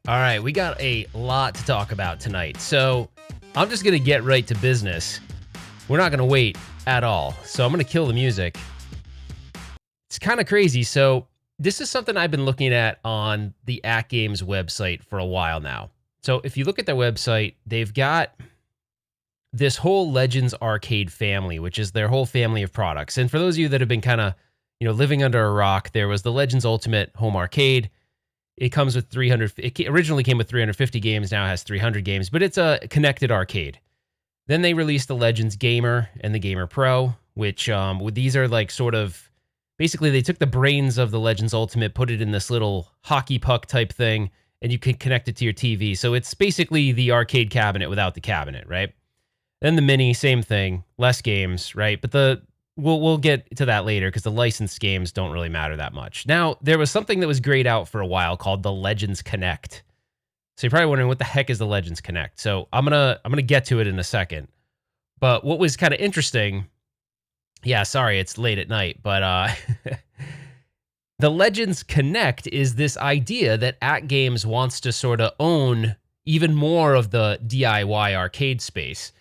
All right, we got a lot to talk about tonight. So I'm just going to get right to business. We're not going to wait at all. So I'm going to kill the music. It's kind of crazy. So this is something I've been looking at on the AtGames website for a while now. So if you look at their website, they've got this whole Legends Arcade family, which is their whole family of products. And for those of you that have been kind of, living under a rock, there was the Legends Ultimate Home Arcade. It comes with 300. It originally came with 350 games. Now it has 300 games, but it's a connected arcade. Then they released the Legends Gamer and the Gamer Pro, which these are like sort of basically they took the brains of the Legends Ultimate, put it in this little hockey puck type thing, and you can connect it to your TV. So it's basically the arcade cabinet without the cabinet, right? Then the Mini, same thing, less games, right? But we'll get to that later because the licensed games don't really matter that much. Now, there was something that was grayed out for a while called the Legends Connect. So you're probably wondering what the heck is the Legends Connect. So I'm gonna get to it in a second. But what was kind of interesting, yeah, sorry, it's late at night, but the Legends Connect is this idea that AtGames wants to sort of own even more of the DIY arcade space.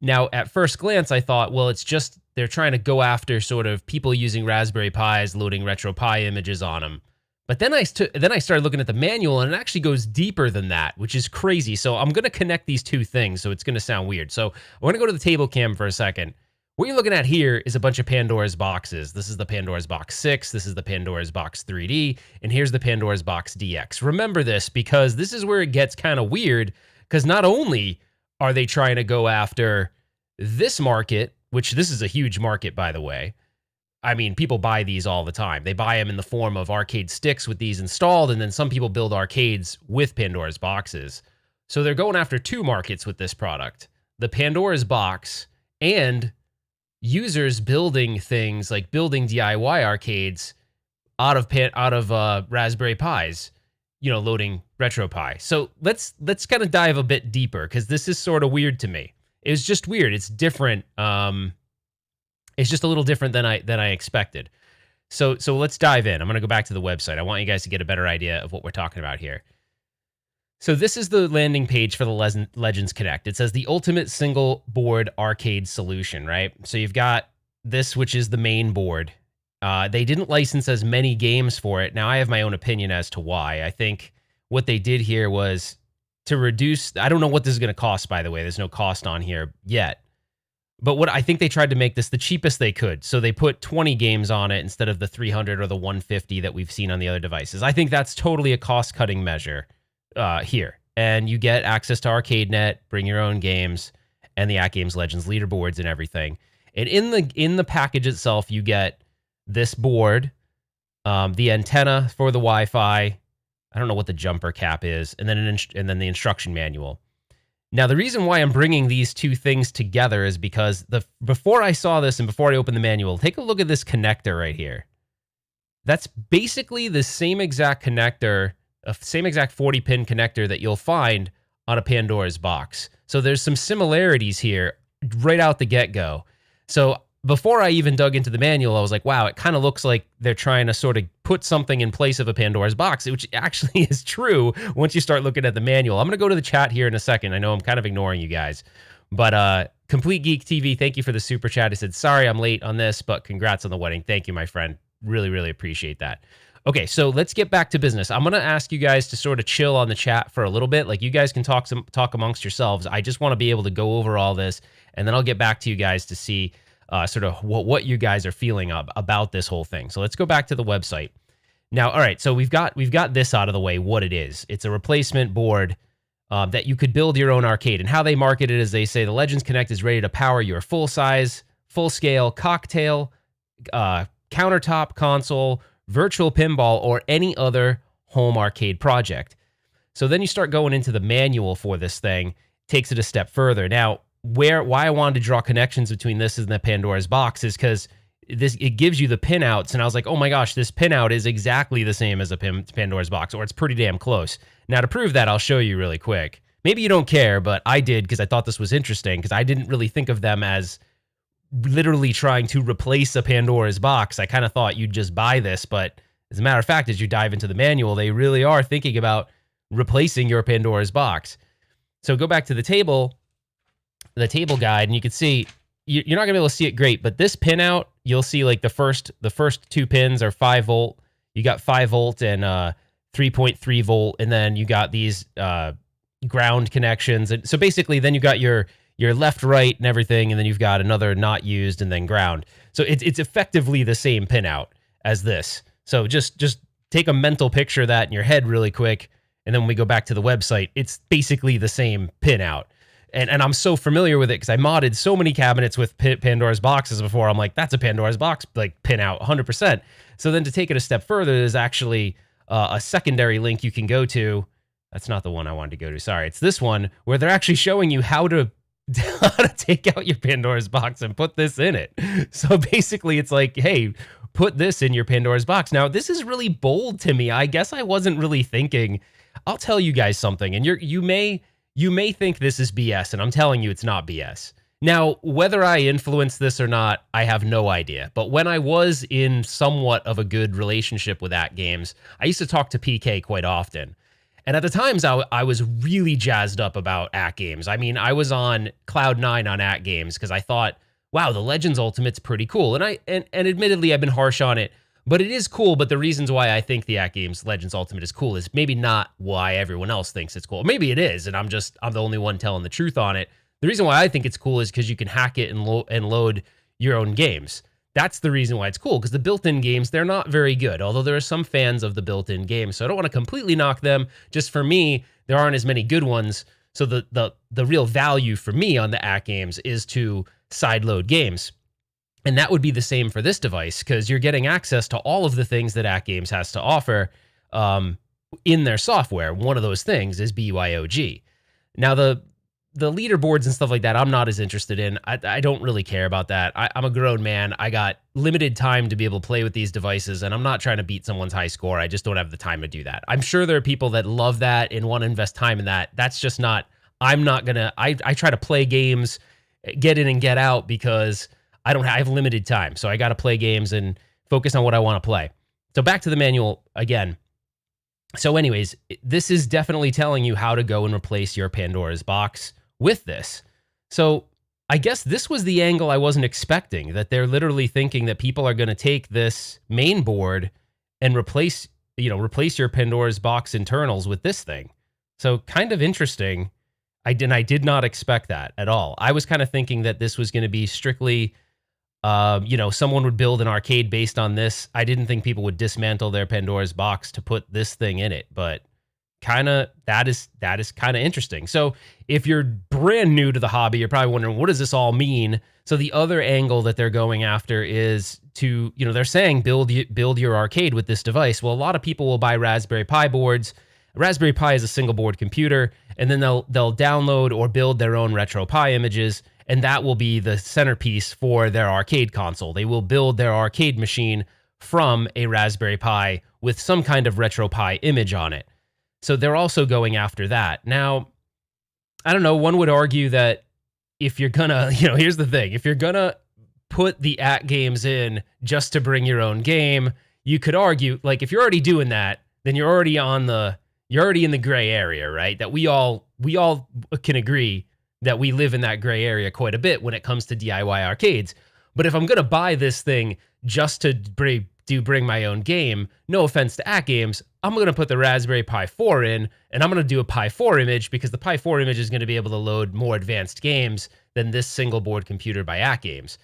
Now, at first glance, I thought, well, it's just they're trying to go after sort of people using Raspberry Pis, loading RetroPie images on them. But then I started looking at the manual, and it actually goes deeper than that, which is crazy. So I'm going to connect these two things, so it's going to sound weird. So I want to go to the table cam for a second. What you're looking at here is a bunch of Pandora's boxes. This is the Pandora's Box 6, this is the Pandora's Box 3D, and here's the Pandora's Box DX. Remember this, because this is where it gets kind of weird, because not only are they trying to go after this market, which this is a huge market, by the way. I mean, people buy these all the time. They buy them in the form of arcade sticks with these installed, and then some people build arcades with Pandora's boxes. So they're going after two markets with this product. The Pandora's box and users building things like building DIY arcades out of Raspberry Pis, loading RetroPie. So let's kind of dive a bit deeper, because this is sort of weird to me. It's just weird. It's different. It's just a little different than I expected. So let's dive in. I'm going to go back to the website. I want you guys to get a better idea of what we're talking about here. So this is the landing page for the Legends Connect. It says the ultimate single board arcade solution, right? So you've got this, which is the main board. They didn't license as many games for it. Now I have my own opinion as to why. I think what they did here was to reduce, I don't know what this is going to cost, by the way. There's no cost on here yet. But what I think they tried to make this the cheapest they could. So they put 20 games on it instead of the 300 or the 150 that we've seen on the other devices. I think that's totally a cost-cutting measure here. And you get access to ArcadeNet, bring your own games, and the AtGames Legends leaderboards and everything. And in the package itself, you get this board, the antenna for the Wi-Fi. I don't know what the jumper cap is, and then the instruction manual. Now, the reason why I'm bringing these two things together is because before I saw this and before I opened the manual, take a look at this connector right here. That's basically the same exact connector, same exact 40-pin connector that you'll find on a Pandora's box. So there's some similarities here right out the get-go. So before I even dug into the manual, I was like, wow, it kind of looks like they're trying to sort of put something in place of a Pandora's box, which actually is true once you start looking at the manual. I'm going to go to the chat here in a second. I know I'm kind of ignoring you guys. But Complete Geek TV, thank you for the super chat. He said, sorry I'm late on this, but congrats on the wedding. Thank you, my friend. Really, really appreciate that. Okay, so let's get back to business. I'm going to ask you guys to sort of chill on the chat for a little bit. Like, you guys can talk amongst yourselves. I just want to be able to go over all this, and then I'll get back to you guys to see sort of what you guys are feeling about this whole thing. So let's go back to the website. Now, all right, so we've got this out of the way, what it is. It's a replacement board that you could build your own arcade. And how they market it is they say the Legends Connect is ready to power your full-size, full-scale cocktail, countertop console, virtual pinball, or any other home arcade project. So then you start going into the manual for this thing, takes it a step further. Now, why I wanted to draw connections between this and the Pandora's box is because it gives you the pinouts, and I was like, oh my gosh, this pinout is exactly the same as a Pandora's box, or it's pretty damn close. Now, to prove that, I'll show you really quick. Maybe you don't care, but I did because I thought this was interesting, because I didn't really think of them as literally trying to replace a Pandora's box. I kind of thought you'd just buy this, but as a matter of fact, as you dive into the manual, they really are thinking about replacing your Pandora's box. So go back to the table guide, and you can see you're not gonna be able to see it great, but this pinout, you'll see like the first 2 pins are 5 volt. You got 5 volt and 3.3 volt, and then you got these ground connections. And so basically, then you got your left, right, and everything, and then you've got another not used and then ground. So it's effectively the same pinout as this. So just take a mental picture of that in your head really quick, and then when we go back to the website, it's basically the same pinout. And I'm so familiar with it because I modded so many cabinets with Pandora's boxes before. I'm like, that's a Pandora's box like pinout, 100%. So then to take it a step further, there's actually a secondary link you can go to. That's not the one I wanted to go to. Sorry, it's this one where they're actually showing you how to take out your Pandora's box and put this in it. So basically, it's like, hey, put this in your Pandora's box. Now, this is really bold to me. I guess I wasn't really thinking. I'll tell you guys something, and you may think this is BS, and I'm telling you it's not BS. Now, whether I influenced this or not, I have no idea. But when I was in somewhat of a good relationship with AtGames, I used to talk to PK quite often. And at the times, I was really jazzed up about AtGames. I mean, I was on cloud 9 on AtGames because I thought, wow, the Legends Ultimate's pretty cool. And admittedly, I've been harsh on it, but it is cool. But the reasons why I think the AtGames Legends Ultimate is cool is maybe not why everyone else thinks it's cool. Maybe it is, and I'm the only one telling the truth on it. The reason why I think it's cool is because you can hack it and load your own games. That's the reason why it's cool, because the built-in games, they're not very good, although there are some fans of the built-in games, so I don't want to completely knock them. Just for me, there aren't as many good ones, so the real value for me on the AtGames is to sideload games. And that would be the same for this device, because you're getting access to all of the things that AtGames has to offer in their software. One of those things is BYOG. Now, the leaderboards and stuff like that, I'm not as interested in. I don't really care about that. I'm a grown man. I got limited time to be able to play with these devices, and I'm not trying to beat someone's high score. I just don't have the time to do that. I'm sure there are people that love that and want to invest time in that. That's just not, I'm not going to, I try to play games, get in and get out, because I have limited time. So I got to play games and focus on what I want to play. So back to the manual again. So anyways, this is definitely telling you how to go and replace your Pandora's box with this. So I guess this was the angle I wasn't expecting, that they're literally thinking that people are going to take this main board and replace your Pandora's box internals with this thing. So kind of interesting. I did not expect that at all. I was kind of thinking that this was going to be strictly, someone would build an arcade based on this. I didn't think people would dismantle their Pandora's box to put this thing in it, but that is kind of interesting. So if you're brand new to the hobby, you're probably wondering, what does this all mean? So the other angle that they're going after is to, they're saying build your arcade with this device. Well, a lot of people will buy Raspberry Pi boards. Raspberry Pi is a single board computer, and then they'll download or build their own RetroPie images, and that will be the centerpiece for their arcade console. They will build their arcade machine from a Raspberry Pi with some kind of RetroPie image on it. So they're also going after that. Now, I don't know, one would argue that if you're gonna, here's the thing, if you're gonna put the AtGames in just to bring your own game, you could argue, like, if you're already doing that, then you're already in the gray area, right? That we all can agree that we live in that gray area quite a bit when it comes to DIY arcades. But if I'm gonna buy this thing just to bring my own game, no offense to AtGames, I'm going to put the Raspberry Pi 4 in, and I'm going to do a Pi 4 image, because the Pi 4 image is going to be able to load more advanced games than this single board computer by AtGames.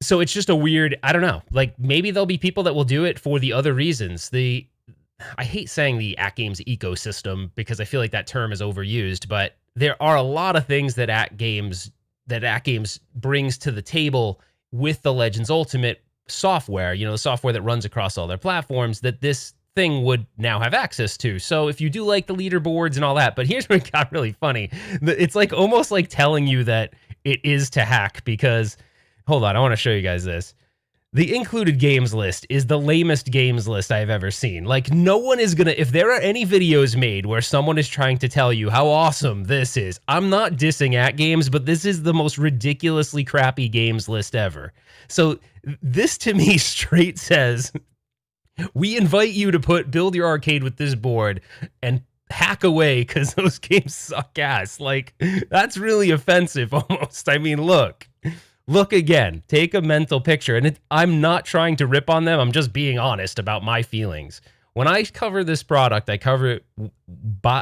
So it's just a weird, I don't know, like maybe there'll be people that will do it for the other reasons. I hate saying the AtGames ecosystem, because I feel like that term is overused, but there are a lot of things that AtGames brings to the table with the Legends Ultimate software, the software that runs across all their platforms, that this thing would now have access to. So if you do like the leaderboards and all that, but here's what got really funny. It's like almost like telling you that it is to hack, because, hold on, I want to show you guys this. The included games list is the lamest games list I've ever seen. Like, no one is gonna, if there are any videos made where someone is trying to tell you how awesome this is, I'm not dissing AtGames, but this is the most ridiculously crappy games list ever. So this to me straight says, We invite you to build your arcade with this board and hack away because those games suck ass. Like, that's really offensive almost. I mean, look again, take a mental picture. And I'm not trying to rip on them. I'm just being honest about my feelings. When I cover this product, I cover it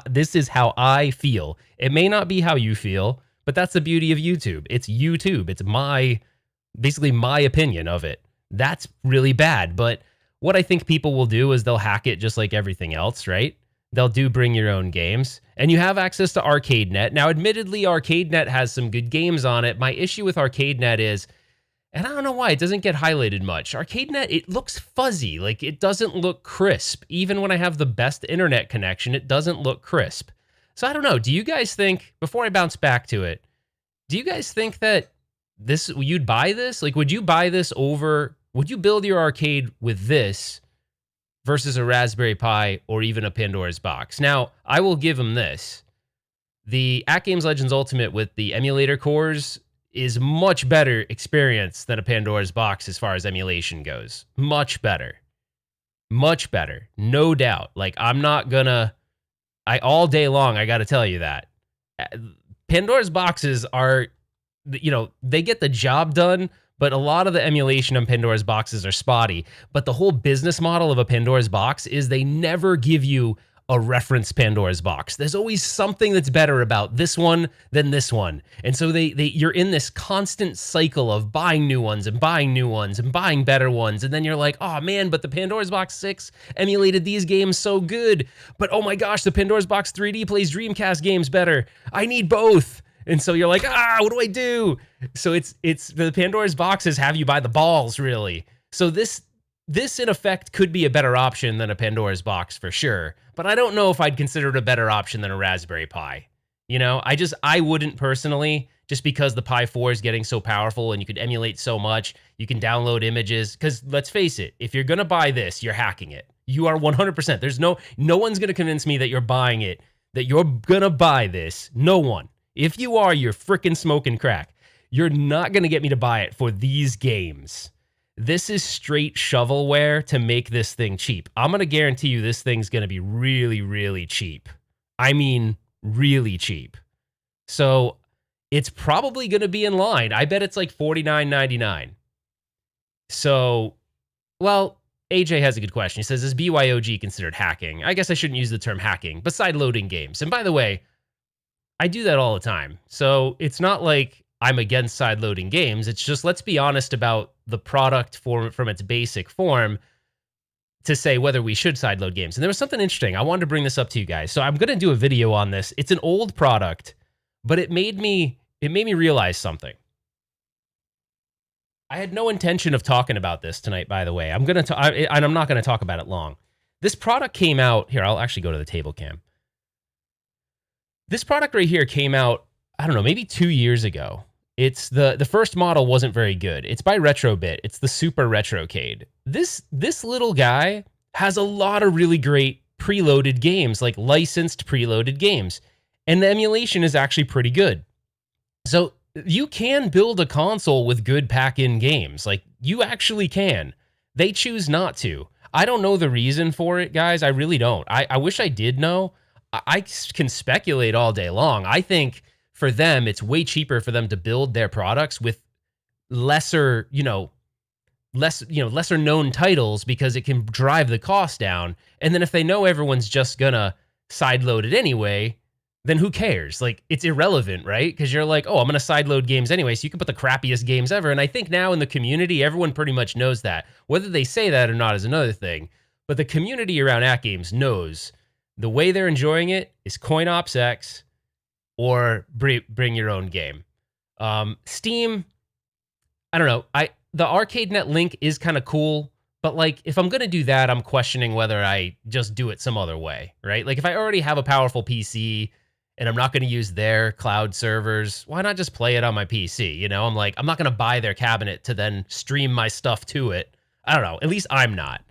this is how I feel. It may not be how you feel, but that's the beauty of YouTube. It's YouTube. It's basically my opinion of it. That's really bad. But what I think people will do is they'll hack it just like everything else, right? They'll bring your own games. And you have access to ArcadeNet. Now, admittedly, ArcadeNet has some good games on it. My issue with ArcadeNet is, and I don't know why, it doesn't get highlighted much. ArcadeNet, it looks fuzzy. Like, it doesn't look crisp. Even when I have the best internet connection, it doesn't look crisp. So I don't know. Do you guys think, before I bounce back to it, do you guys think that you'd buy this? Like, would you buy this would you build your arcade with this versus a Raspberry Pi or even a Pandora's box? Now, I will give them this. The AtGames Legends Ultimate with the emulator cores is much better experience than a Pandora's box as far as emulation goes. Much better. Much better. No doubt. Like, all day long, I got to tell you that. Pandora's boxes are, they get the job done, but a lot of the emulation on Pandora's boxes are spotty. But the whole business model of a Pandora's box is they never give you a reference Pandora's box. There's always something that's better about this one than this one. And so you're in this constant cycle of buying new ones and buying new ones and buying better ones. And then you're like, oh man, but the Pandora's Box 6 emulated these games so good. But oh my gosh, the Pandora's Box 3D plays Dreamcast games better. I need both. And so you're like, what do I do? So it's the Pandora's boxes have you by the balls, really. So this in effect could be a better option than a Pandora's box for sure. But I don't know if I'd consider it a better option than a Raspberry Pi. I wouldn't personally, just because the Pi 4 is getting so powerful and you can emulate so much, you can download images. Because let's face it, if you're gonna buy this, you're hacking it. You are 100%. There's no one's gonna convince me that you're buying it, that you're gonna buy this. No one. If you are, you're freaking smoking crack. You're not going to get me to buy it for these games. This is straight shovelware to make this thing cheap. I'm going to guarantee you this thing's going to be really, really cheap. I mean, really cheap. So it's probably going to be in line. I bet it's like $49.99. So, well, AJ has a good question. He says, is BYOG considered hacking? I guess I shouldn't use the term hacking, but side-loading games. And by the way, I do that all the time. So it's not like I'm against side-loading games. It's just, let's be honest about the product from its basic form to say whether we should side-load games. And there was something interesting. I wanted to bring this up to you guys. So I'm going to do a video on this. It's an old product, but it made me realize something. I had no intention of talking about this tonight, by the way. I'm not going to talk about it long. This product came out here. I'll actually go to the table cam. This product right here came out, I don't know, maybe 2 years ago. It's the first model wasn't very good. It's by Retrobit. It's the Super Retrocade. This little guy has a lot of really great preloaded games, like licensed preloaded games. And the emulation is actually pretty good. So you can build a console with good pack-in games. Like, you actually can. They choose not to. I don't know the reason for it, guys. I really don't. I wish I did know. I can speculate all day long. I think for them, it's way cheaper for them to build their products with lesser known titles because it can drive the cost down. And then if they know everyone's just gonna sideload it anyway, then who cares? Like, it's irrelevant, right? Because you're like, oh, I'm gonna sideload games anyway, so you can put the crappiest games ever. And I think now in the community, everyone pretty much knows that. Whether they say that or not is another thing. But the community around AtGames knows the way they're enjoying it is Coin Ops X or bring your own game. Steam, I don't know. The ArcadeNet link is kind of cool, but like, if I'm gonna do that, I'm questioning whether I just do it some other way, right? Like, if I already have a powerful PC and I'm not gonna use their cloud servers, why not just play it on my PC? I'm like, I'm not gonna buy their cabinet to then stream my stuff to it. I don't know. At least I'm not.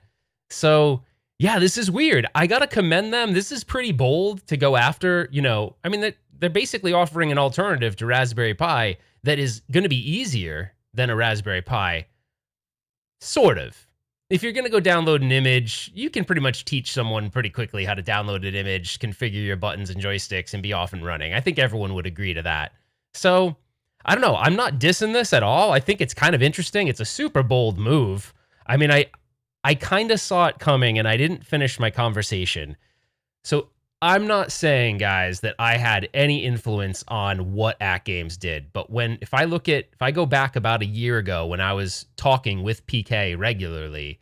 So yeah, this is weird. I gotta commend them. This is pretty bold to go after, I mean, they're basically offering an alternative to Raspberry Pi that is gonna be easier than a Raspberry Pi. Sort of. if you're going to go download an image, you can pretty much teach someone pretty quickly how to download an image, configure your buttons and joysticks, and be off and running. I think everyone would agree to that. So, I don't know. I'm not dissing this at all. I think it's kind of interesting. It's a super bold move. I mean, I kind of saw it coming, and I didn't finish my conversation. So, I'm not saying, guys, that I had any influence on what AtGames did, but if I go back about a year ago when I was talking with PK regularly,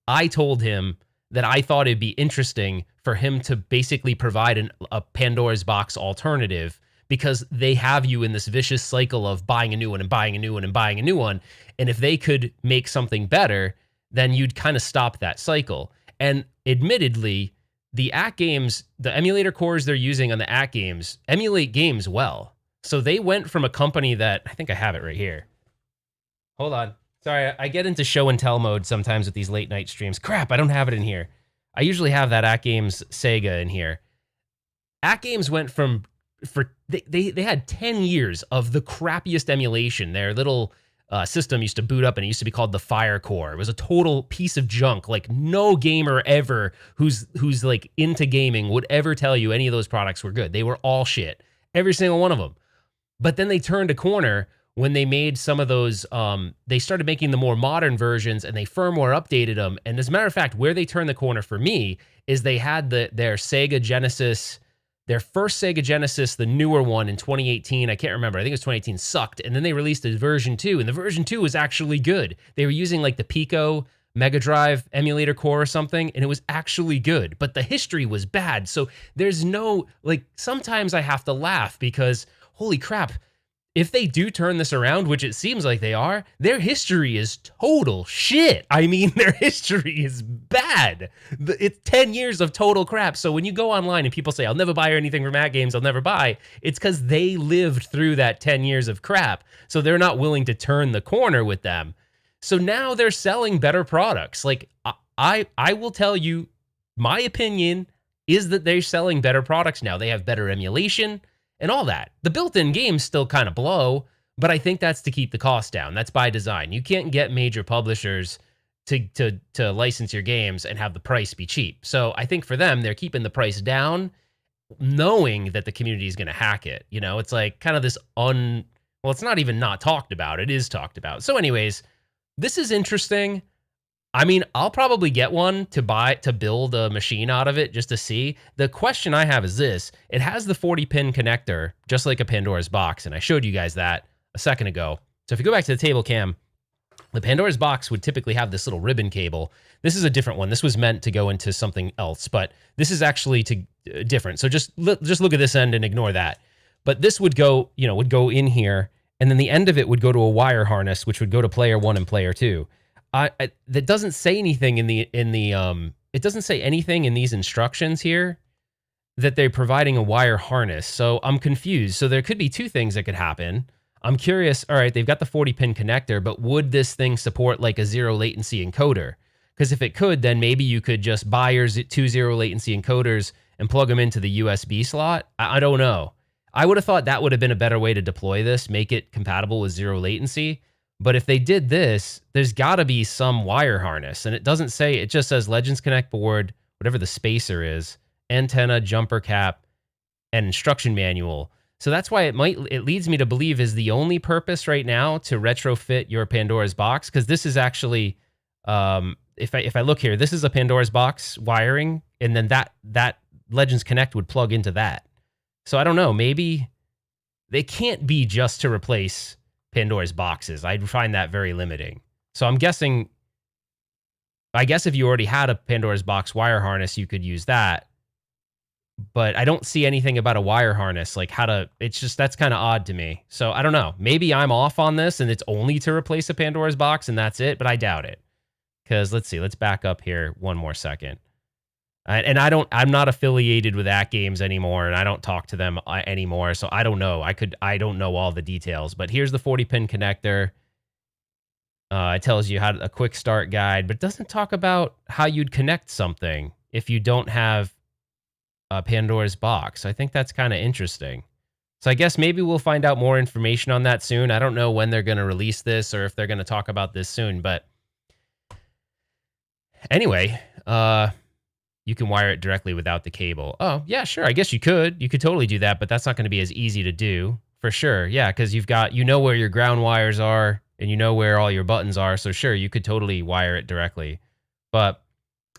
I told him that I thought it'd be interesting for him to basically provide a Pandora's box alternative, because they have you in this vicious cycle of buying a new one and buying a new one and buying a new one. And if they could make something better, then you'd kind of stop that cycle. And admittedly, the AtGames, the emulator cores they're using on the AtGames emulate games well. So they went from a company that, I think I have it right here. Hold on. Sorry, I get into show and tell mode sometimes with these late night streams. Crap, I don't have it in here. I usually have that AtGames Sega in here. AtGames went they had 10 years of the crappiest emulation. Their little system used to boot up, and it used to be called the Fire Core. It was a total piece of junk. Like, no gamer ever who's like into gaming would ever tell you any of those products were good. They were all shit, every single one of them. But then they turned a corner when they made some of those. They started making the more modern versions, and they firmware updated them. And as a matter of fact, where they turned the corner for me is they had their Sega Genesis. Their first Sega Genesis, the newer one in 2018, I can't remember, I think it was 2018, sucked. And then they released a version 2, and the version 2 was actually good. They were using like the Pico Mega Drive emulator core or something, and it was actually good. But the history was bad. So there's no, like, sometimes I have to laugh because, holy crap, if they do turn this around, which it seems like they are, their history is total shit. I mean, their history is bad. It's 10 years of total crap. So when you go online and people say, I'll never buy anything from AtGames, I'll never buy, it's because they lived through that 10 years of crap. So they're not willing to turn the corner with them. So now they're selling better products. Like, I will tell you, my opinion is that they're selling better products now. They have better emulation and all that. The built-in games still kind of blow, but I think that's to keep the cost down. That's by design. You can't get major publishers to license your games and have the price be cheap. So I think for them, they're keeping the price down, knowing that the community is going to hack it. You know, it's like kind of this well, it's not even not talked about. It is talked about. So anyways, this is interesting. I mean, I'll probably get one to build a machine out of it just to see. The question I have is this. It has the 40-pin connector, just like a Pandora's box, and I showed you guys that a second ago. So if you go back to the table cam, the Pandora's box would typically have this little ribbon cable. This is a different one. This was meant to go into something else, but this is actually different. So just look at this end and ignore that. But this would go in here, and then the end of it would go to a wire harness, which would go to player 1 and player 2. That doesn't say anything it doesn't say anything in these instructions here that they're providing a wire harness. So I'm confused. So there could be two things that could happen. I'm curious. All right, they've got the 40-pin connector, but would this thing support like a zero latency encoder? Because if it could, then maybe you could just buy your two zero latency encoders and plug them into the USB slot. I don't know. I would have thought that would have been a better way to deploy this, make it compatible with zero latency. But if they did this, there's got to be some wire harness. And it doesn't say, it just says Legends Connect board, whatever the spacer is, antenna, jumper cap, and instruction manual. So that's why it leads me to believe is the only purpose right now to retrofit your Pandora's box. Because this is actually, if I look here, this is a Pandora's box wiring. And then that Legends Connect would plug into that. So I don't know, maybe they can't be just to replace Pandora's boxes. I'd find that very limiting. So I'm guessing, I guess if you already had a Pandora's box wire harness, you could use that. But I don't see anything about a wire harness, like it's just, that's kind of odd to me. So I don't know. Maybe I'm off on this and it's only to replace a Pandora's box and that's it, but I doubt it. Because let's see, let's back up here one more second. And I'm not affiliated with AtGames anymore, and I don't talk to them anymore, so I don't know. I don't know all the details, but here's the 40-pin connector. It tells you a quick start guide, but it doesn't talk about how you'd connect something if you don't have a Pandora's box. I think that's kind of interesting. So I guess maybe we'll find out more information on that soon. I don't know when they're going to release this or if they're going to talk about this soon, but Anyway, you can wire it directly without the cable. Oh, yeah, sure. I guess you could. You could totally do that, but that's not going to be as easy to do for sure. Yeah, because you know where your ground wires are and you know where all your buttons are. So sure, you could totally wire it directly. But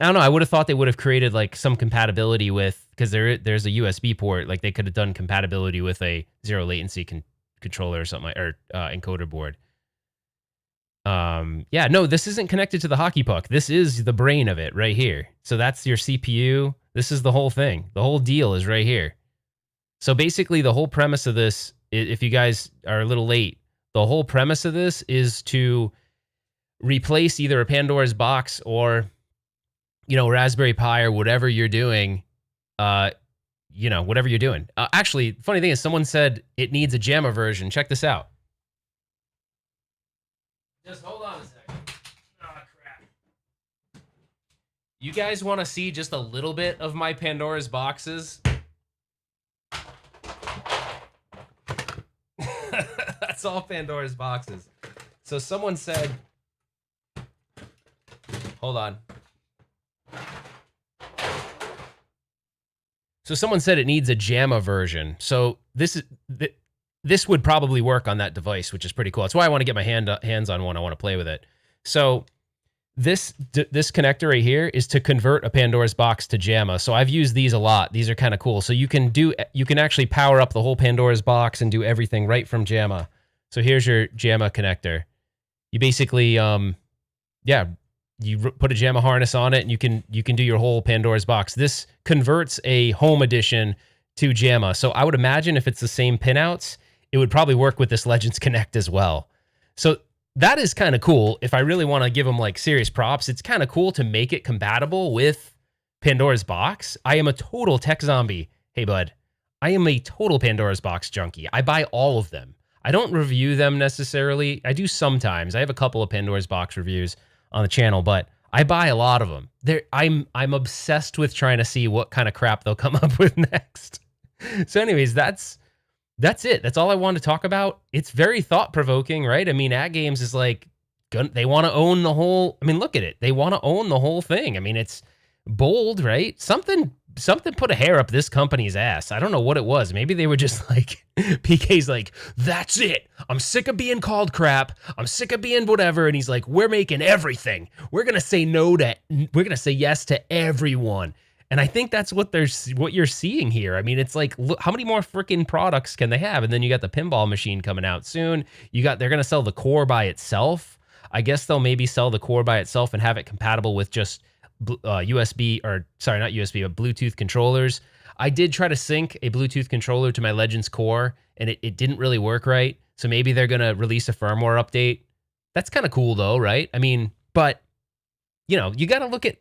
I don't know. I would have thought they would have created like some compatibility with, because there's a USB port. Like they could have done compatibility with a zero latency controller or something, or encoder board. Yeah, no, this isn't connected to the hockey puck. This is the brain of it right here. So that's your CPU. This is the whole thing. The whole deal is right here. So basically the whole premise of this, if you guys are a little late, the whole premise of this is to replace either a Pandora's box or, you know, Raspberry Pi or whatever you're doing. You know, whatever you're doing. Actually, funny thing is someone said it needs a Jamma version. Check this out. Just hold on a second. Oh, crap. You guys want to see just a little bit of my Pandora's boxes? That's all Pandora's boxes. So someone said, hold on. So someone said it needs a Jamma version. So this would probably work on that device, which is pretty cool. That's why I want to get my hands on one. I want to play with it. So this connector right here is to convert a Pandora's box to Jamma. So I've used these a lot. These are kind of cool. So you can actually power up the whole Pandora's box and do everything right from Jamma. So here's your Jamma connector. You basically, you put a Jamma harness on it, and you can do your whole Pandora's box. This converts a home edition to Jamma. So I would imagine if it's the same pinouts, it would probably work with this Legends Connect as well. So that is kind of cool. If I really want to give them like serious props, it's kind of cool to make it compatible with Pandora's box. I am a total tech zombie. Hey, bud, I am a total Pandora's box junkie. I buy all of them. I don't review them necessarily. I do sometimes. I have a couple of Pandora's box reviews on the channel, but I buy a lot of them. I'm obsessed with trying to see what kind of crap they'll come up with next. So anyways, that's it. That's all I wanted to talk about. It's very thought-provoking, right? I mean, AtGames is like, they want to own the whole, I mean, look at it. They want to own the whole thing. I mean, it's bold, right? Something put a hair up this company's ass. I don't know what it was. Maybe they were just like, PK's like, that's it. I'm sick of being called crap. I'm sick of being whatever. And he's like, we're making everything. We're going to say yes to everyone. And I think that's what you're seeing here. I mean, it's like, look, how many more freaking products can they have? And then you got the pinball machine coming out soon. They're going to sell the core by itself. I guess they'll maybe sell the core by itself and have it compatible with just USB, or sorry, not USB, but Bluetooth controllers. I did try to sync a Bluetooth controller to my Legends core, and it didn't really work right. So maybe they're going to release a firmware update. That's kind of cool though, right? I mean, but you know, you got to look at,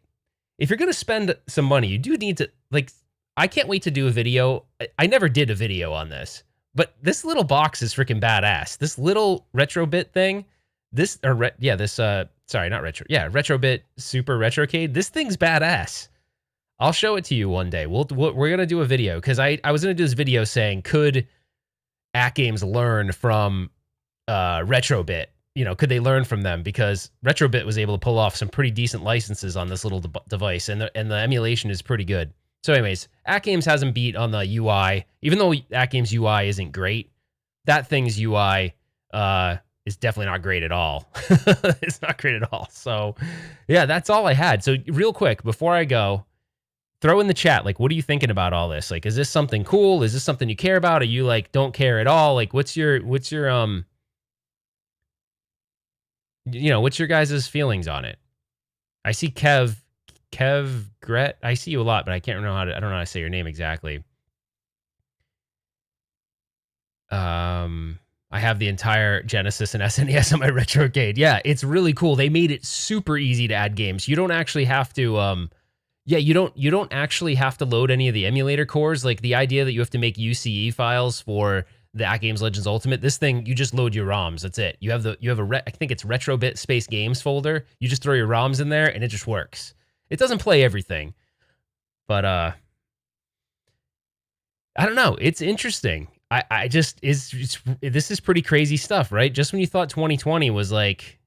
if you're going to spend some money, you do need to, like, I can't wait to do a video. I never did a video on this, but this little box is freaking badass. This little Retrobit thing, Retrobit Super Retrocade. This thing's badass. I'll show it to you one day. We're going to do a video, because I was going to do this video saying, could AtGames learn from Retrobit? You know, could they learn from them? Because Retrobit was able to pull off some pretty decent licenses on this little device, and the emulation is pretty good. So anyways, AtGames hasn't beat on the UI. Even though AtGames UI isn't great, that thing's UI is definitely not great at all. It's not great at all. So yeah, that's all I had. So real quick, before I go, throw in the chat, like, what are you thinking about all this? Like, is this something cool? Is this something you care about? Are you like, don't care at all? Like, what's your guys' feelings on it? I see Kev Gret. I see you a lot, but I don't know how to say your name exactly. I have the entire Genesis and SNES on my Retrocade. Yeah, it's really cool. They made it super easy to add games. You don't actually have to you don't actually have to load any of the emulator cores. Like, the idea that you have to make UCE files for the AtGames Legends Ultimate, this thing, you just load your ROMs. That's it. You have I think it's Retrobit Space Games folder. You just throw your ROMs in there and it just works. It doesn't play everything, but I don't know. It's interesting. This is pretty crazy stuff, right? Just when you thought 2020 was like,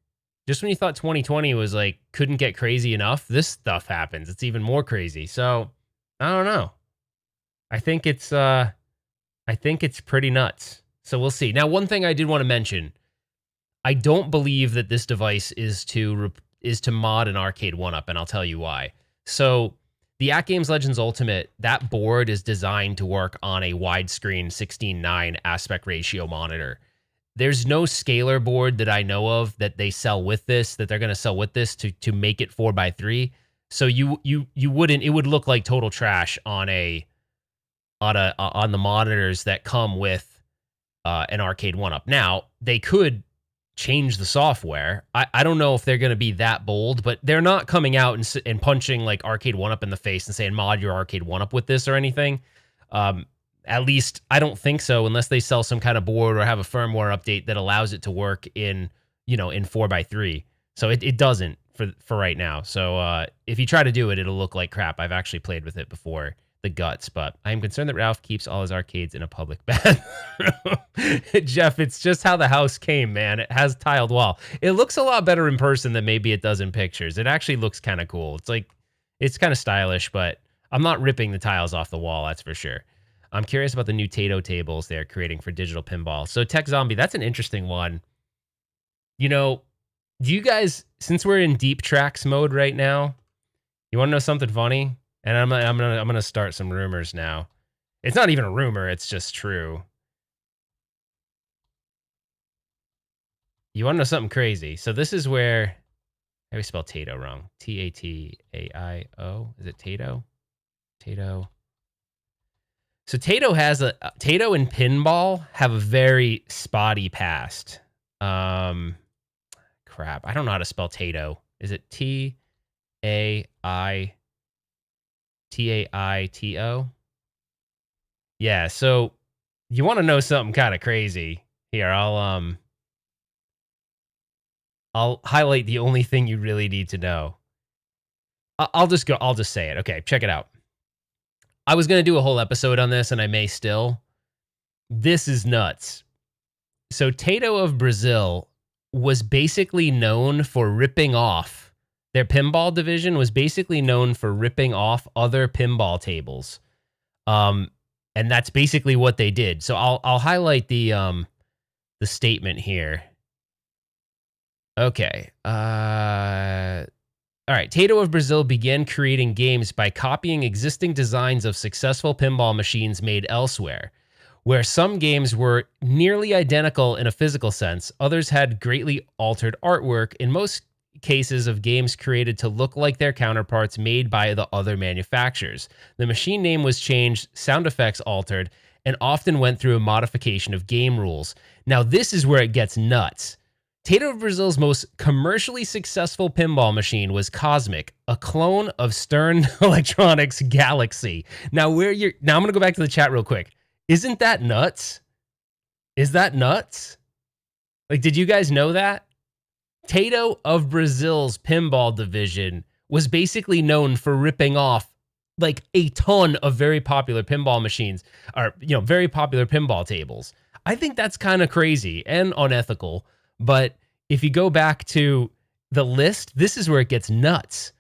Just when you thought 2020 was like couldn't get crazy enough, this stuff happens. It's even more crazy. So I don't know. I think it's pretty nuts. So we'll see. Now, one thing I did want to mention, I don't believe that this device is to mod an arcade 1-up, and I'll tell you why. So the AtGames Legends Ultimate, that board is designed to work on a widescreen 16:9 aspect ratio monitor. There's no scaler board that I know of that they sell with this, that they're going to sell with this to make it 4x3. So you wouldn't, it would look like total trash on the monitors that come with an arcade 1-up. Now, they could change the software. I don't know if they're going to be that bold, but they're not coming out and punching like arcade 1-up in the face and saying mod your arcade 1-up with this or anything. At least I don't think so, unless they sell some kind of board or have a firmware update that allows it to work in 4x3. So it doesn't for right now. So if you try to do it, it'll look like crap. I've actually played with it before, the guts, but I am concerned that Ralph keeps all his arcades in a public bathroom. Jeff, it's just how the house came, man. It has tiled wall. It looks a lot better in person than maybe it does in pictures. It actually looks kind of cool. It's kind of stylish, but I'm not ripping the tiles off the wall, that's for sure. I'm curious about the new Tato tables they're creating for digital pinball. So Tech Zombie, that's an interesting one. Do you guys, since we're in deep tracks mode right now, you want to know something funny? And I'm gonna start some rumors now. It's not even a rumor, it's just true. You want to know something crazy? So this is where I spell Tato wrong. T-A-T-A-I-O. Is it Tato? Tato. So Tato and pinball have a very spotty past. Crap. I don't know how to spell Tato. Is it T-A-I-T-A-I-T-O? Yeah, so you want to know something kind of crazy? Here, I'll highlight the only thing you really need to know. I'll just say it. Okay, check it out. I was going to do a whole episode on this, and I may still. This is nuts. So Tato of Brazil was basically known for ripping off, their pinball division was basically known for ripping off other pinball tables. And that's basically what they did. So I'll highlight the statement here. Okay. All right, Tato of Brazil began creating games by copying existing designs of successful pinball machines made elsewhere. Where some games were nearly identical in a physical sense, others had greatly altered artwork, in most cases of games created to look like their counterparts made by the other manufacturers. The machine name was changed, sound effects altered, and often went through a modification of game rules. Now this is where it gets nuts. Tato of Brazil's most commercially successful pinball machine was Cosmic, a clone of Stern Electronics Galaxy. Now I'm going to go back to the chat real quick. Isn't that nuts? Is that nuts? Like, did you guys know that? Tato of Brazil's pinball division was basically known for ripping off like a ton of very popular pinball machines, or very popular pinball tables. I think that's kind of crazy and unethical. But if you go back to the list, this is where it gets nuts.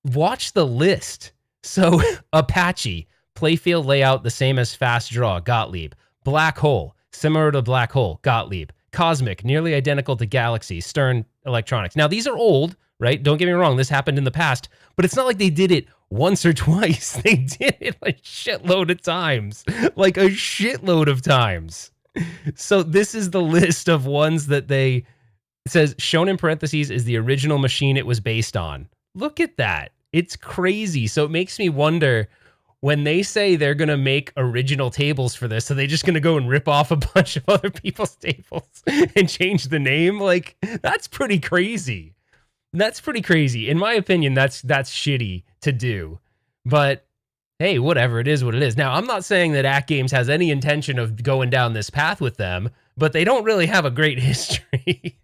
Watch the list. So Apache, playfield layout the same as Fast Draw, Gottlieb. Black Hole, similar to Black Hole, Gottlieb. Cosmic, nearly identical to Galaxy, Stern Electronics. Now, these are old, right? Don't get me wrong, this happened in the past, but it's not like they did it once or twice. They did it a shitload of times. Like a shitload of times. So this is the list of ones that it says, shown in parentheses is the original machine it was based on. Look at that. It's crazy. So it makes me wonder, when they say they're going to make original tables for this, so they're just going to go and rip off a bunch of other people's tables and change the name? Like, that's pretty crazy. That's pretty crazy. In my opinion, that's shitty to do. But hey, whatever, it is what it is. Now, I'm not saying that AtGames has any intention of going down this path with them, but they don't really have a great history.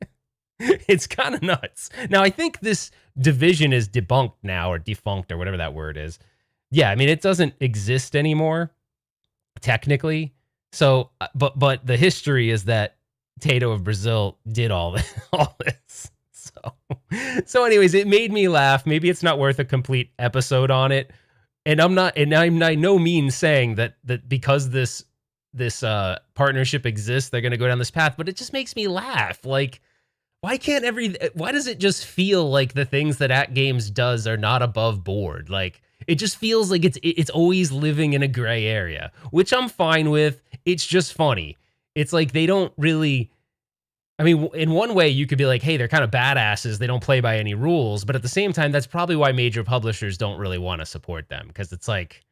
It's kind of nuts. Now, I think this division is debunked now, or defunct, or whatever that word is. Yeah, I mean, it doesn't exist anymore, technically. So, but the history is that Tato of Brazil did all this. So anyways, it made me laugh. Maybe it's not worth a complete episode on it. And I'm by no means saying that because this partnership exists, they're going to go down this path, but it just makes me laugh. Like, why does it just feel like the things that AtGames does are not above board? Like, it just feels like it's always living in a gray area, which I'm fine with. It's just funny. It's like they don't really, I mean, in one way you could be like, hey, they're kind of badasses. They don't play by any rules. But at the same time, that's probably why major publishers don't really want to support them, because it's like,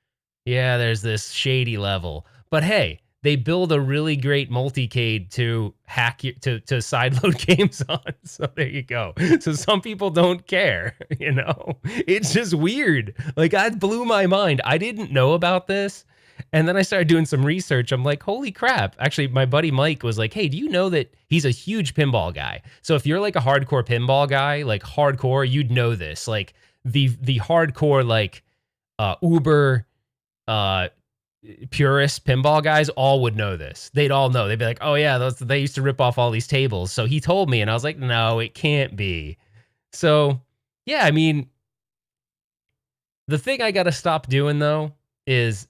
yeah, there's this shady level. But hey, they build a really great multicade to hack to sideload games on. So there you go. So some people don't care, you know? It's just weird. Like, that blew my mind. I didn't know about this. And then I started doing some research. I'm like, holy crap. Actually, my buddy Mike was like, hey, do you know that he's a huge pinball guy? So if you're like a hardcore pinball guy, like hardcore, you'd know this. Like the hardcore, like Uber purist pinball guys all would know this. They'd all know. They'd be like, oh yeah, they used to rip off all these tables. So he told me, and I was like, no, it can't be. So yeah, I mean, the thing I got to stop doing though is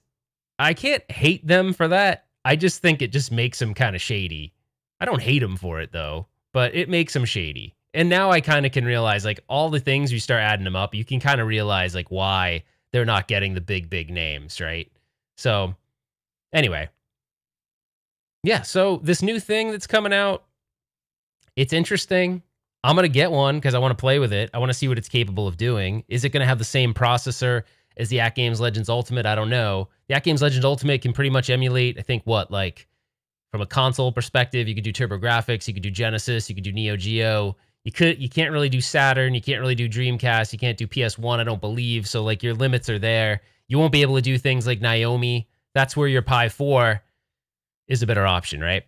I can't hate them for that. I just think it just makes them kind of shady. I don't hate them for it though, but it makes them shady. And now I kind of can realize, like, all the things, you start adding them up, you can kind of realize like why they're not getting the big names, right? So anyway, yeah, so this new thing that's coming out, it's interesting. I'm going to get one because I want to play with it. I want to see what it's capable of doing. Is it going to have the same processor as the AtGames Legends Ultimate? I don't know. The AtGames Legends Ultimate can pretty much emulate, I think, like from a console perspective, you could do TurboGrafx, you could do Genesis, you could do Neo Geo. You can't really do Saturn, you can't really do Dreamcast, you can't do PS1, I don't believe. So like your limits are there. You won't be able to do things like Naomi. That's where your Pi 4 is a better option, right?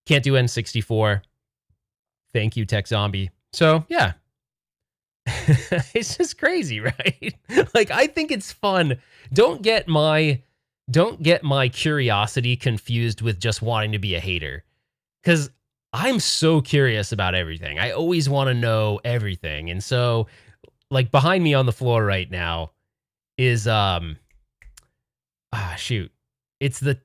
Can't do N64. Thank you, Tech Zombie. So yeah, it's just crazy, right? Like, I think it's fun. Don't get my curiosity confused with just wanting to be a hater, because I'm so curious about everything. I always want to know everything. And so, like, behind me on the floor right now is shoot. It's the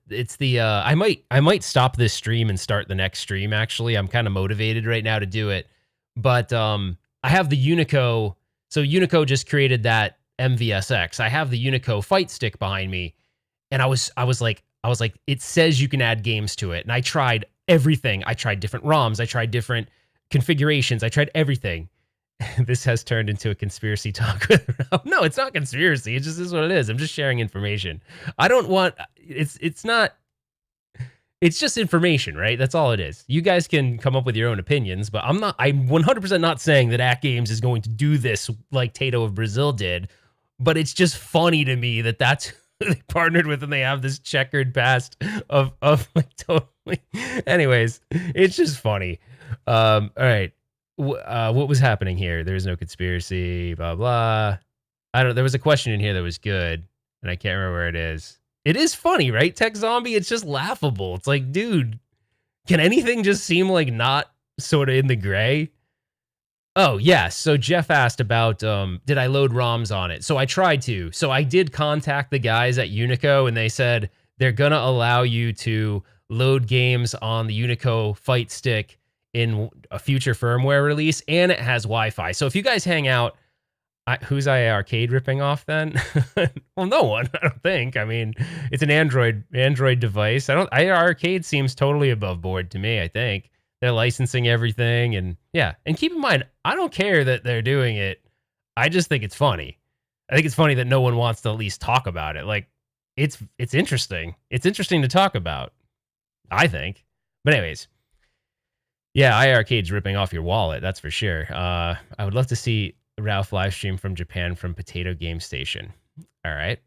I might stop this stream and start the next stream. Actually, I'm kind of motivated right now to do it. But I have the Unico. So Unico just created that MVSX. I have the Unico fight stick behind me, and I was like, it says you can add games to it, and I tried everything. I tried different ROMs. I tried different configurations. I tried everything. This has turned into a conspiracy talk. No, it's not conspiracy. It just is what it is. I'm just sharing information. I don't want, it's not, it's just information, right? That's all it is. You guys can come up with your own opinions, but I'm 100% not saying that AtGames is going to do this like Tato of Brazil did, but it's just funny to me that that's who they partnered with, and they have this checkered past of like totally. Anyways, it's just funny. All right. What was happening here? There's no conspiracy, blah, blah. There was a question in here that was good, and I can't remember where it is. It is funny, right, Tech Zombie? It's just laughable. It's like, dude, can anything just seem like not sort of in the gray? Oh, yeah. So Jeff asked about, did I load ROMs on it? So I tried to. So I did contact the guys at Unico, and they said they're going to allow you to load games on the Unico Fight Stick in a future firmware release, and it has Wi-Fi. So if you guys hang out, who's IA Arcade ripping off then? Well, no one, I don't think. I mean, it's an Android device. IA Arcade seems totally above board to me. I think they're licensing everything, and yeah. And keep in mind, I don't care that they're doing it. I just think it's funny. I think it's funny that no one wants to at least talk about it. Like, it's interesting. It's interesting to talk about, I think. But anyways. Yeah, iArcade's ripping off your wallet, that's for sure. I would love to see Ralph live stream from Japan from Potato Game Station. All right.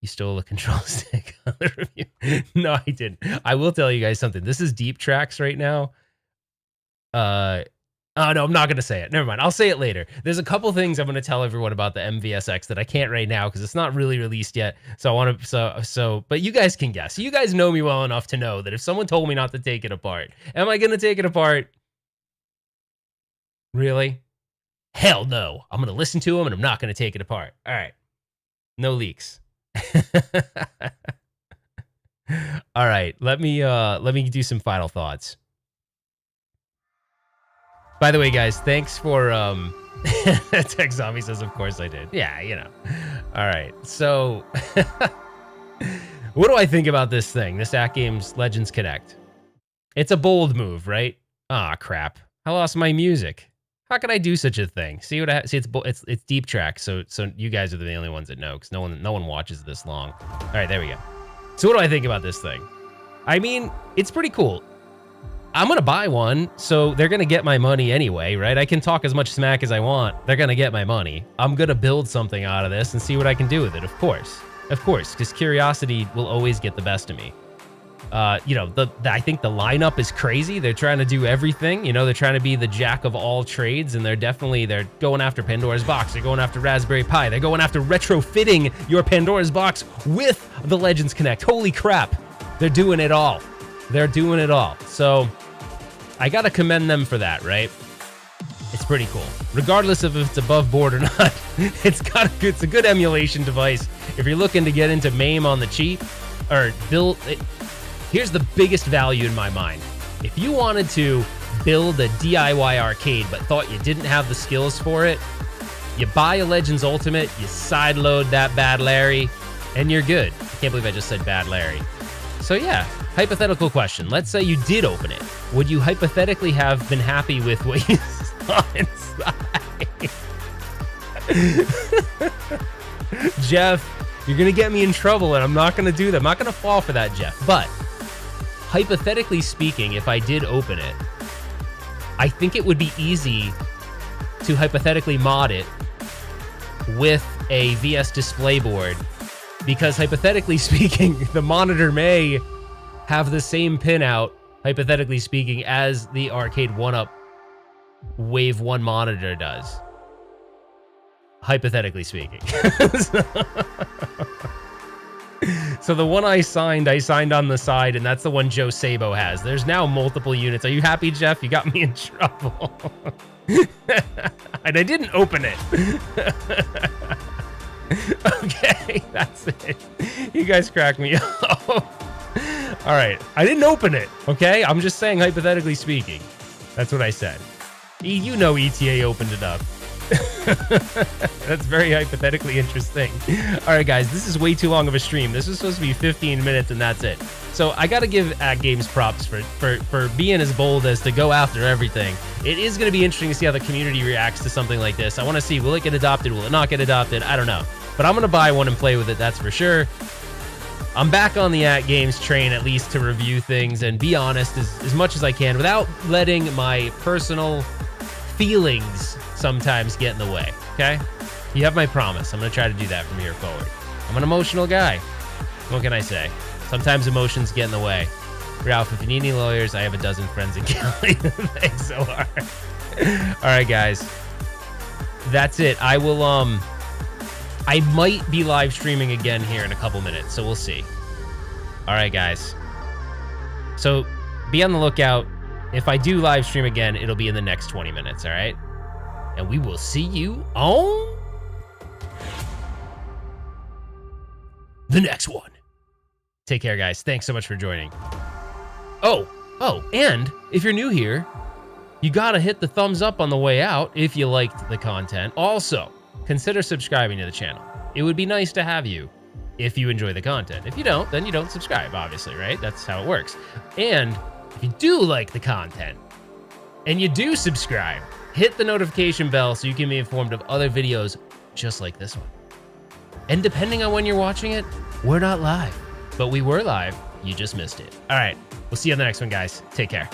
You stole a control stick on the review. No, I didn't. I will tell you guys something. This is deep tracks right now. Oh, no, I'm not going to say it. Never mind. I'll say it later. There's a couple things I'm going to tell everyone about the MVSX that I can't right now because it's not really released yet. So I want to, but you guys can guess. You guys know me well enough to know that if someone told me not to take it apart, am I going to take it apart? Really? Hell no. I'm going to listen to them and I'm not going to take it apart. All right. No leaks. All right. Let me do some final thoughts. By the way, guys, thanks for Tech Zombie says, of course I did. Yeah, you know. All right. So what do I think about this thing? This AtGames Legends Connect. It's a bold move, right? Ah, crap. I lost my music. How could I do such a thing? See what I see? It's deep track, so you guys are the only ones that know, because no one watches this long. All right, there we go. So what do I think about this thing? I mean, it's pretty cool. I'm gonna buy one, so they're gonna get my money anyway, right? I can talk as much smack as I want. They're gonna get my money. I'm gonna build something out of this and see what I can do with it. Of course, because curiosity will always get the best of me. You know, I think the lineup is crazy. They're trying to do everything. You know, they're trying to be the jack of all trades, and they're going after Pandora's box. They're going after Raspberry Pi. They're going after retrofitting your Pandora's box with the Legends Connect. Holy crap. They're doing it all. They're doing it all. So I got to commend them for that, right? It's pretty cool. Regardless of if it's above board or not, it's a good emulation device. If you're looking to get into MAME on the cheap, or build it, here's the biggest value in my mind. If you wanted to build a DIY arcade but thought you didn't have the skills for it, you buy a Legends Ultimate, you sideload that Bad Larry, and you're good. I can't believe I just said Bad Larry. So yeah, hypothetical question. Let's say you did open it. Would you hypothetically have been happy with what you saw inside? Jeff, you're going to get me in trouble, and I'm not going to do that. I'm not going to fall for that, Jeff. But hypothetically speaking, if I did open it, I think it would be easy to hypothetically mod it with a VS display board, because hypothetically speaking, the monitor may have the same pinout, hypothetically speaking, as the Arcade 1-Up Wave 1 monitor does. Hypothetically speaking. So the one I signed on the side, and that's the one Joe Sabo has. There's now multiple units. Are you happy, Jeff? You got me in trouble. And I didn't open it. Okay, that's it. You guys crack me up. All right, I didn't open it, okay? I'm just saying hypothetically speaking. That's what I said. You know ETA opened it up. That's very hypothetically interesting. All right, guys, this is way too long of a stream. This is supposed to be 15 minutes, and that's it. So I got to give AtGames props for being as bold as to go after everything. It is going to be interesting to see how the community reacts to something like this. I want to see, will it get adopted? Will it not get adopted? I don't know. But I'm going to buy one and play with it, that's for sure. I'm back on the AtGames train, at least to review things and be honest as much as I can without letting my personal feelings sometimes get in the way, okay? You have my promise. I'm going to try to do that from here forward. I'm an emotional guy. What can I say? Sometimes emotions get in the way. Ralph, if you need any lawyers, I have a dozen friends in Cali. Thanks so hard. All right, guys. That's it. I will, I might be live streaming again here in a couple minutes, so we'll see. All right, guys. So be on the lookout. If I do live stream again, it'll be in the next 20 minutes, all right? And we will see you on the next one. Take care, guys. Thanks so much for joining. Oh, and if you're new here, you gotta hit the thumbs up on the way out if you liked the content. Also, consider subscribing to the channel. It would be nice to have you if you enjoy the content. If you don't, then you don't subscribe, obviously, right? That's how it works. And if you do like the content and you do subscribe, hit the notification bell so you can be informed of other videos just like this one. And depending on when you're watching it, we're not live, but we were live. You just missed it. All right, we'll see you on the next one, guys. Take care.